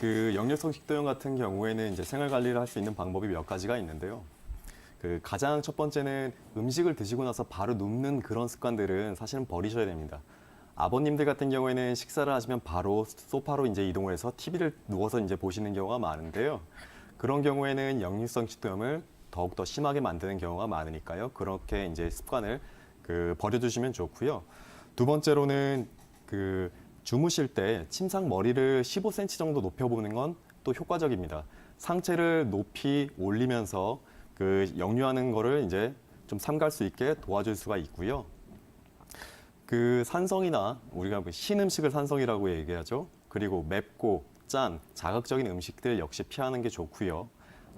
그 역류성 식도염 같은 경우에는 이제 생활 관리를 할 수 있는 방법이 몇 가지가 있는데요. 그 가장 첫 번째는 음식을 드시고 나서 바로 눕는 그런 습관들은 사실은 버리셔야 됩니다. 아버님들 같은 경우에는 식사를 하시면 바로 소파로 이제 이동을 해서 TV를 누워서 이제 보시는 경우가 많은데요. 그런 경우에는 역류성 식도염을 더욱더 심하게 만드는 경우가 많으니까요. 그렇게 이제 습관을 버려주시면 좋고요. 두 번째로는 주무실 때 침상 머리를 15cm 정도 높여보는 건 또 효과적입니다. 상체를 높이 올리면서 역류하는 거를 이제 좀 삼갈 수 있게 도와줄 수가 있고요. 산성이나 우리가 신 음식을 산성이라고 얘기하죠. 그리고 맵고 짠, 자극적인 음식들 역시 피하는 게 좋고요.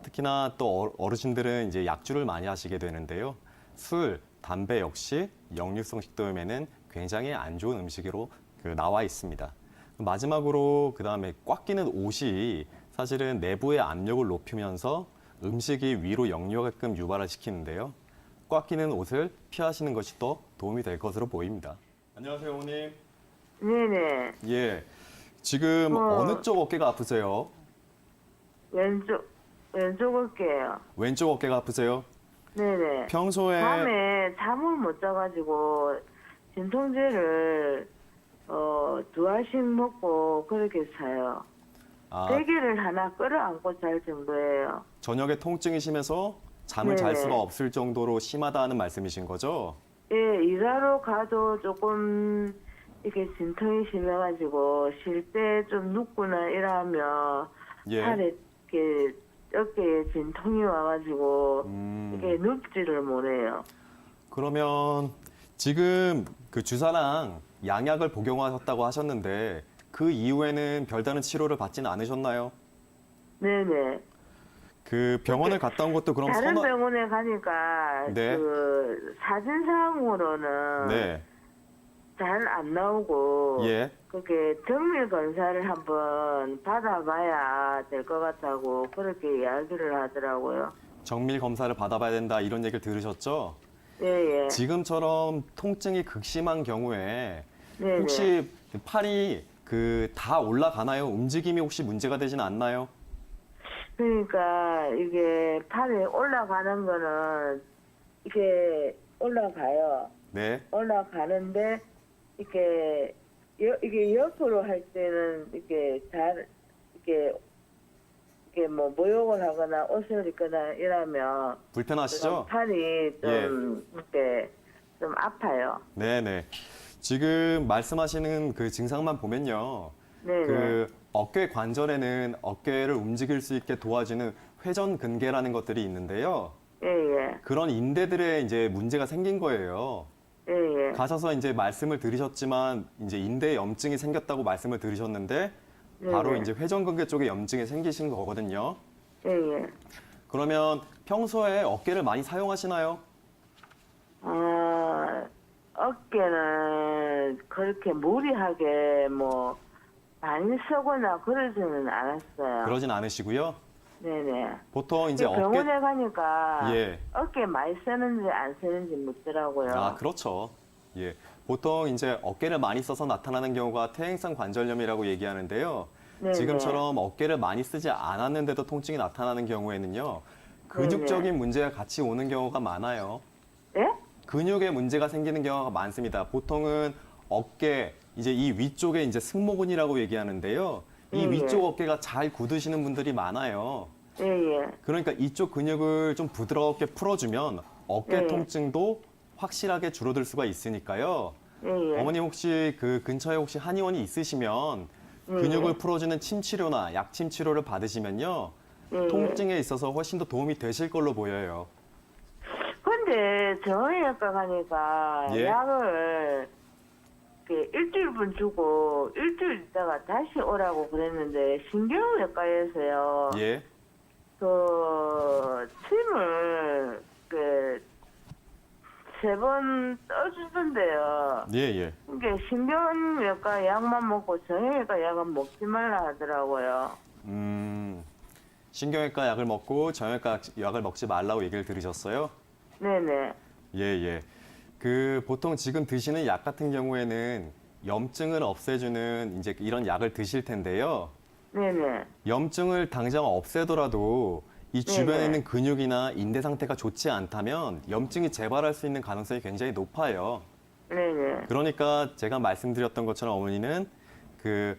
특히나 또 어르신들은 이제 약주를 많이 하시게 되는데요. 술, 담배 역시 역류성 식도염에는 굉장히 안 좋은 음식으로 나와 있습니다. 마지막으로 그다음에 꽉 끼는 옷이 사실은 내부의 압력을 높이면서 음식이 위로 역류하게끔 유발을 시키는데요. 꽉 끼는 옷을 피하시는 것이 더 도움이 될 것으로 보입니다. 안녕하세요, 어머님. 네네. 예. 지금 어느 쪽 어깨가 아프세요? 왼쪽 어깨예요. 왼쪽 어깨가 아프세요? 네네. 평소에 밤에 잠을 못 자가지고 진통제를 2알씩 먹고 그렇게 자요. 아, 베개를 하나 끌어안고 잘 정도예요. 저녁에 통증이 심해서 잠을 잘 네네. 수가 없을 정도로 심하다는 말씀이신 거죠? 예, 일하러 가도 조금 이렇게 진통이 심해가지고 쉴 때 좀 눕거나 이러면 예. 팔에 이렇게 어깨에 진통이 와가지고 이게 눕지를 못해요. 그러면 지금 주사랑 양약을 복용하셨다고 하셨는데 그 이후에는 별다른 치료를 받지는 않으셨나요? 네네. 병원을 갔다 온 것도 그럼 다른 병원에 가니까 네. 사진상으로는 네. 잘 안 나오고 예. 그렇게 정밀 검사를 한번 받아봐야 될 것 같다고 그렇게 이야기를 하더라고요. 정밀 검사를 받아봐야 된다 이런 얘기를 들으셨죠? 예예. 지금처럼 통증이 극심한 경우에 네네. 혹시 팔이 다 올라가나요? 움직임이 혹시 문제가 되진 않나요? 그러니까 이게 팔에 올라가는 거는 이게 올라가요. 네. 올라가는데 이게 옆으로 할 때는 이게 뭐 모욕을 하거나 옷을 입거나 이러면 불편하시죠? 팔이 좀 이렇게 좀 아파요. 네네. 지금 말씀하시는 그 증상만 보면요. 네네. 어깨 관절에는 어깨를 움직일 수 있게 도와주는 회전근개라는 것들이 있는데요. 예예. 그런 인대들에 이제 문제가 생긴 거예요. 예예. 가셔서 이제 말씀을 들으셨지만 이제 인대에 염증이 생겼다고 말씀을 들으셨는데 바로 네네. 이제 회전근개 쪽에 염증이 생기신 거거든요. 예예. 그러면 평소에 어깨를 많이 사용하시나요? 어깨는 그렇게 무리하게 뭐 많이 쓰거나 그러지는 않았어요. 그러진 않으시고요. 네네. 보통 이제 병원에 가니까 예. 어깨 많이 쓰는지 안 쓰는지 묻더라고요. 아, 그렇죠. 예. 보통 이제 어깨를 많이 써서 나타나는 경우가 퇴행성 관절염이라고 얘기하는데요. 네네. 지금처럼 어깨를 많이 쓰지 않았는데도 통증이 나타나는 경우에는요. 근육적인 문제가 같이 오는 경우가 많아요. 예? 근육에 문제가 생기는 경우가 많습니다. 보통은 어깨, 이제 이 위쪽에 이제 승모근이라고 얘기하는데요. 이 위쪽 어깨가 잘 굳으시는 분들이 많아요. 예예. 그러니까 이쪽 근육을 좀 부드럽게 풀어주면 어깨 네. 통증도 확실하게 줄어들 수가 있으니까요. 예예. 어머니 혹시 근처에 혹시 한의원이 있으시면 근육을 풀어주는 침 치료나 약침 치료를 받으시면요. 예. 통증에 있어서 훨씬 더 도움이 되실 걸로 보여요. 근데 정형외과 가니까 예. 약을 이렇게 일주일분 주고 일주일 있다가 다시 오라고 그랬는데 신경외과에서요. 예. 침을 3번 떠주던데요. 예, 예. 이게 신경외과 약만 먹고 정형외과 약은 먹지 말라 하더라고요. 신경외과 약을 먹고 정형외과 약을 먹지 말라고 얘기를 들으셨어요? 네네. 예, 예. 보통 지금 드시는 약 같은 경우에는 염증을 없애주는 이제 이런 약을 드실 텐데요. 네네. 염증을 당장 없애더라도 이 주변에 네네. 있는 근육이나 인대 상태가 좋지 않다면 염증이 재발할 수 있는 가능성이 굉장히 높아요. 네네. 그러니까 제가 말씀드렸던 것처럼 어머니는 그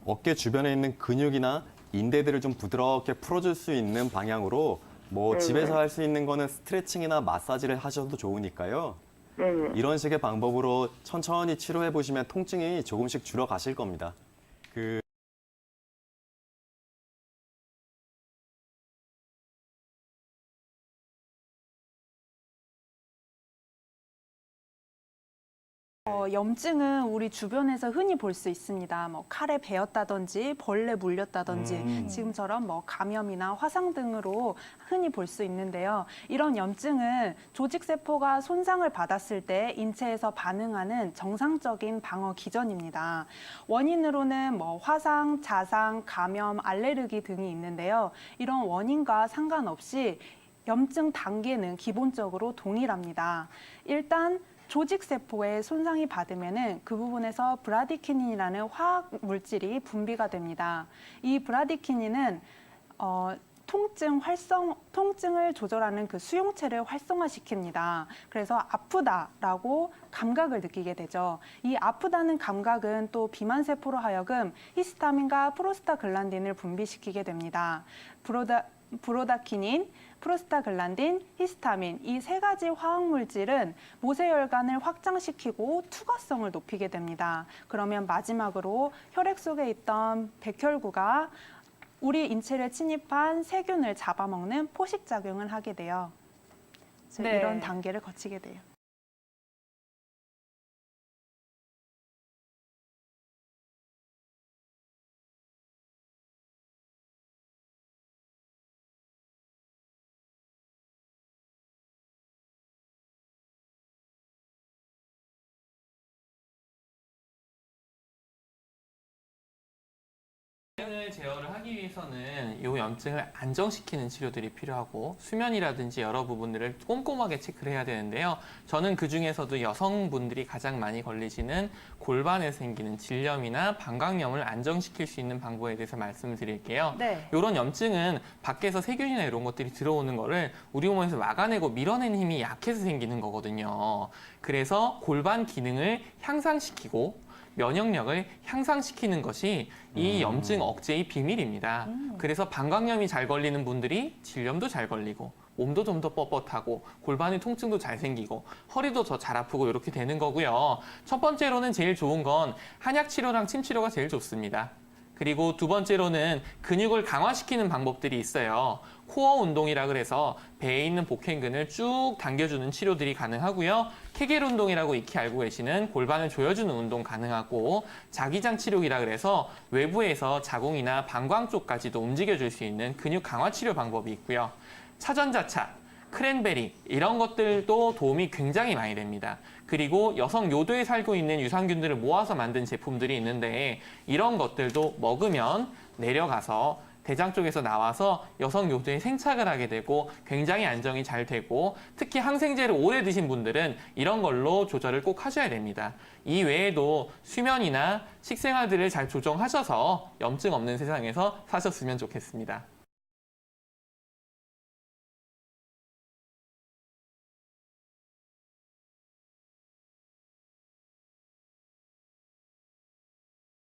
어깨 주변에 있는 근육이나 인대들을 좀 부드럽게 풀어줄 수 있는 방향으로 뭐 네네. 집에서 할 수 있는 거는 스트레칭이나 마사지를 하셔도 좋으니까요. 네네. 이런 식의 방법으로 천천히 치료해 보시면 통증이 조금씩 줄어가실 겁니다. 그 염증은 우리 주변에서 흔히 볼 수 있습니다. 뭐 칼에 베었다든지 벌레 물렸다든지 지금처럼 뭐 감염이나 화상 등으로 흔히 볼 수 있는데요. 이런 염증은 조직 세포가 손상을 받았을 때 인체에서 반응하는 정상적인 방어 기전입니다. 원인으로는 뭐 화상, 자상, 감염, 알레르기 등이 있는데요. 이런 원인과 상관없이 염증 단계는 기본적으로 동일합니다. 일단 조직세포에 손상이 받으면은 그 부분에서 브라디키닌이라는 화학 물질이 분비가 됩니다. 이 브라디키닌은 통증을 조절하는 그 수용체를 활성화시킵니다. 그래서 아프다라고 감각을 느끼게 되죠. 이 아프다는 감각은 또 비만세포로 하여금 히스타민과 프로스타글란딘을 분비시키게 됩니다. 브로다키닌, 프로스타글란딘, 히스타민 이 세 가지 화학물질은 모세혈관을 확장시키고 투과성을 높이게 됩니다. 그러면 마지막으로 혈액 속에 있던 백혈구가 우리 인체를 침입한 세균을 잡아먹는 포식작용을 하게 돼요. 네. 이런 단계를 거치게 돼요. 염증을 제어를 하기 위해서는 이 염증을 안정시키는 치료들이 필요하고 수면이라든지 여러 부분들을 꼼꼼하게 체크를 해야 되는데요. 저는 그 중에서도 여성분들이 가장 많이 걸리시는 골반에 생기는 질염이나 방광염을 안정시킬 수 있는 방법에 대해서 말씀을 드릴게요. 네. 이런 염증은 밖에서 세균이나 이런 것들이 들어오는 거를 우리 몸에서 막아내고 밀어내는 힘이 약해서 생기는 거거든요. 그래서 골반 기능을 향상시키고 면역력을 향상시키는 것이 이 염증 억제의 비밀입니다. 그래서 방광염이 잘 걸리는 분들이 질염도 잘 걸리고 몸도 좀 더 뻣뻣하고 골반의 통증도 잘 생기고 허리도 더 잘 아프고 이렇게 되는 거고요. 첫 번째로는 제일 좋은 건 한약 치료랑 침 치료가 제일 좋습니다. 그리고 두 번째로는 근육을 강화시키는 방법들이 있어요. 코어 운동이라 그래서 배에 있는 복행근을 쭉 당겨주는 치료들이 가능하고요. 케겔 운동이라고 익히 알고 계시는 골반을 조여주는 운동 가능하고 자기장 치료기라 그래서 외부에서 자궁이나 방광 쪽까지도 움직여줄 수 있는 근육 강화 치료 방법이 있고요. 차전자차, 크랜베리 이런 것들도 도움이 굉장히 많이 됩니다. 그리고 여성 요도에 살고 있는 유산균들을 모아서 만든 제품들이 있는데 이런 것들도 먹으면 내려가서 대장 쪽에서 나와서 여성 요도에 생착을 하게 되고 굉장히 안정이 잘 되고 특히 항생제를 오래 드신 분들은 이런 걸로 조절을 꼭 하셔야 됩니다. 이 외에도 수면이나 식생활들을 잘 조정하셔서 염증 없는 세상에서 사셨으면 좋겠습니다.